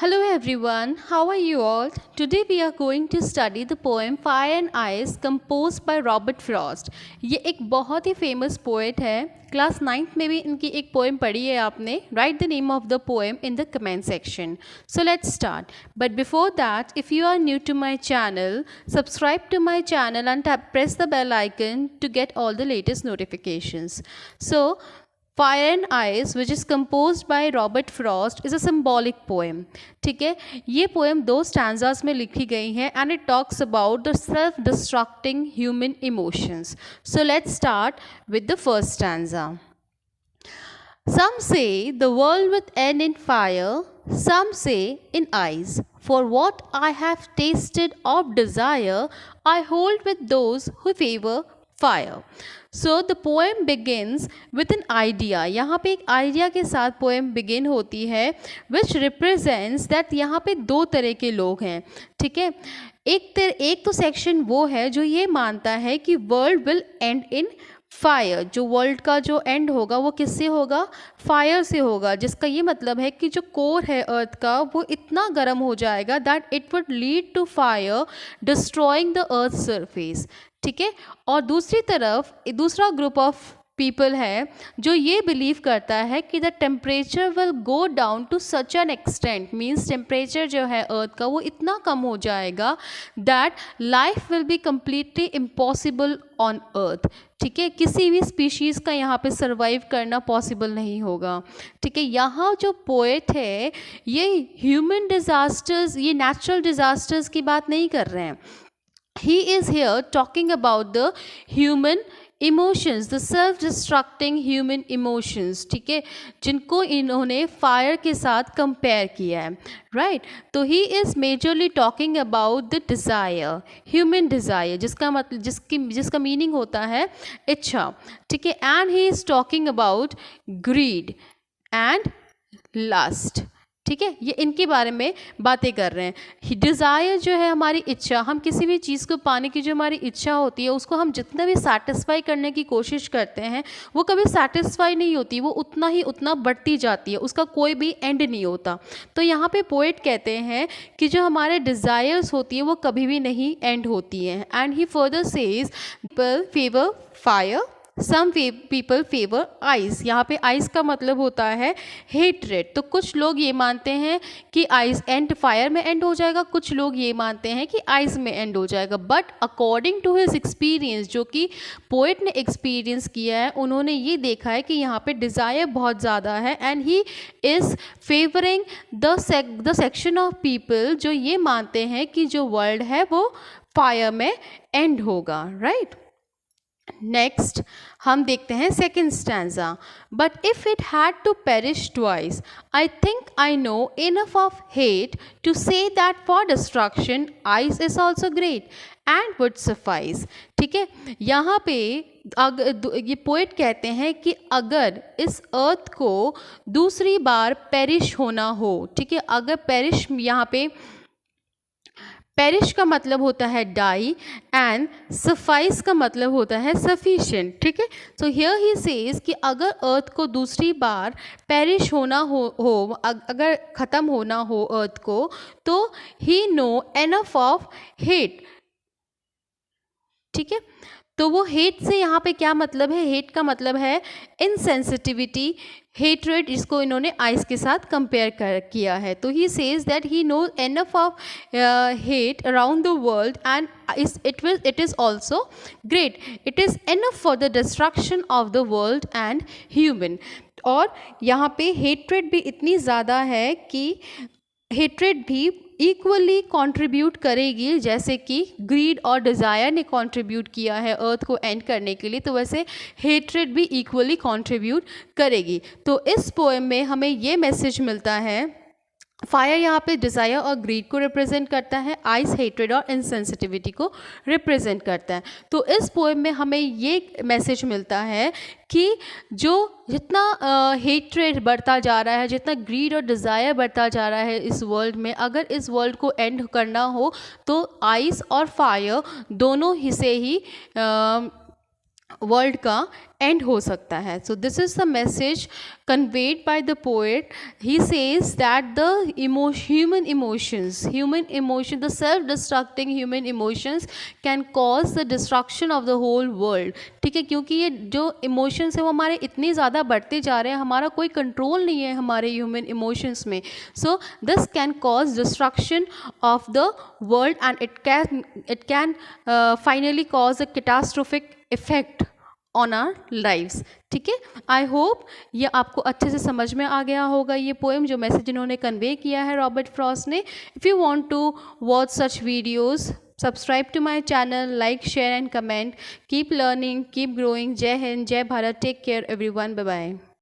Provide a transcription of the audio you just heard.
Hello everyone, how are you all? Today we are going to study the poem Fire and Ice composed by Robert Frost. ये एक बहुत ही famous poet है. Class 9th में भी इनकी एक poem पढ़ी है आपने. Write the name of the poem in the comment section. So let's start. But before that, if you are new to my channel, subscribe to my channel and press the bell icon to get all the latest notifications. So Fire and Ice, which is composed by Robert Frost, is a symbolic poem. ठीक है, ये poem 2 stanzas में लिखी गई है and it talks about the self-destructing human emotions. So let's start with the first stanza. Some say the world will end in fire, some say in ice. For what I have tasted of desire, I hold with those who favor fire. So the poem begins with an idea. यहाँ पे एक idea के साथ poem begin होती है which represents that यहाँ पे 2 तरह के लोग हैं. ठीक है, एक तो सेक्शन वो है जो ये मानता है कि world will and in fire. जो वर्ल्ड का जो एंड होगा वो किससे होगा? फायर से होगा, जिसका ये मतलब है कि जो कोर है अर्थ का वो इतना गर्म हो जाएगा that it would lead to fire destroying the earth surface. ठीक है, और दूसरी तरफ दूसरा ग्रुप ऑफ पीपल है जो ये बिलीव करता है कि the temperature will go down to such an extent, means temperature जो है अर्थ का वो इतना कम हो जाएगा that life will be completely impossible on earth. ठीक है, किसी भी स्पीशीज़ का यहाँ पे सर्वाइव करना पॉसिबल नहीं होगा. ठीक है, यहाँ जो पोएट है ये ह्यूमन डिज़ास्टर्स, ये नेचुरल डिज़ास्टर्स की बात नहीं कर रहे हैं. He is here talking about the human emotions, the self-destructing human emotions. ठीक है, जिनको इन्होंने फायर के साथ कंपेयर किया है. राइट, तो he is majorly talking about the desire, human desire, जिसका मीनिंग होता है इच्छा. ठीक है, and he is talking about greed and lust. ठीक है, ये इनके बारे में बातें कर रहे हैं. डिज़ायर जो है हमारी इच्छा, हम किसी भी चीज़ को पाने की जो हमारी इच्छा होती है उसको हम जितना भी सेटिस्फाई करने की कोशिश करते हैं वो कभी सेटिस्फाई नहीं होती, वो उतना बढ़ती जाती है, उसका कोई भी एंड नहीं होता. तो यहाँ पे पोएट कहते हैं कि जो हमारे डिज़ायर्स होती है वो कभी भी नहीं एंड होती हैं. And he further says people favour fire, some people favour ice. यहाँ पे आइस का मतलब होता है हेट्रेड. तो कुछ लोग ये मानते हैं कि आइस एंड फायर में एंड हो जाएगा, कुछ लोग ये मानते हैं कि आइस में एंड हो जाएगा. But according to his experience, जो कि पोएट ने एक्सपीरियंस किया है, उन्होंने ये देखा है कि यहाँ पे डिज़ायर बहुत ज़्यादा है and he is favouring the section of people जो ये मानते हैं कि जो वर्ल्ड है वो फायर में एंड होगा. राइट, नेक्स्ट हम देखते हैं second stanza. But if it had to perish twice, I think I know enough of hate to say that for destruction ice is also great and would suffice. ठीक है, यहाँ पे ये poet कहते हैं कि अगर इस अर्थ को दूसरी बार पेरिश होना हो, ठीक है, अगर पेरिश, यहाँ पे पेरिश का मतलब होता है डाई एंड सफाइस का मतलब होता है सफिशिएंट. ठीक है, सो हियर ही सेज कि अगर अर्थ को दूसरी बार पेरिश होना हो अगर ख़त्म होना हो अर्थ को, तो ही नो एनफ ऑफ हेट. ठीक है, तो वो हेट से यहाँ पे क्या मतलब है? हेट का मतलब है इनसेंसिटिविटी, हेट्रेड, इसको इन्होंने आइस के साथ कंपेयर किया है. तो he says that he knows enough of hate around the world and it is also great. It is enough for the destruction of the world and human. और यहाँ पे हेट्रेड भी इतनी ज़्यादा है कि हेट्रेड भी इक्वली कंट्रीब्यूट करेगी, जैसे कि ग्रीड और डिज़ायर ने कंट्रीब्यूट किया है अर्थ को एंड करने के लिए, तो वैसे हेट्रेड भी इक्वली कंट्रीब्यूट करेगी. तो इस पोएम में हमें ये मैसेज मिलता है, फायर यहाँ पे डिज़ायर और ग्रीड को रिप्रेजेंट करता है, आइस हेट्रेड और इनसेंसिटिविटी को रिप्रेजेंट करता है. तो इस पोएम में हमें ये मैसेज मिलता है कि जो जितना हेट्रेड बढ़ता जा रहा है, जितना ग्रीड और डिज़ायर बढ़ता जा रहा है इस वर्ल्ड में, अगर इस वर्ल्ड को एंड करना हो तो आइस और फायर दोनों ही से ही वर्ल्ड का एंड हो सकता है. So this is the message conveyed by the poet. He says that the human emotion, the self destructing human emotions can cause the destruction of the whole world. ठीक है, क्योंकि ये जो इमोशंस है वो हमारे इतने ज़्यादा बढ़ते जा रहे हैं, हमारा कोई कंट्रोल नहीं है हमारे ह्यूमन इमोशंस में. So this can cause destruction of the world and it can finally cause a catastrophic effect on our lives. ठीक है, आई होप ये आपको अच्छे से समझ में आ गया होगा ये पोएम, जो मैसेज इन्होंने कन्वे किया है रॉबर्ट फ्रॉस्ट ने. If you want to watch such videos, subscribe to my channel, like, share and comment. Keep learning, keep growing. जय हिंद, जय Bharat. Take care everyone. Bye bye.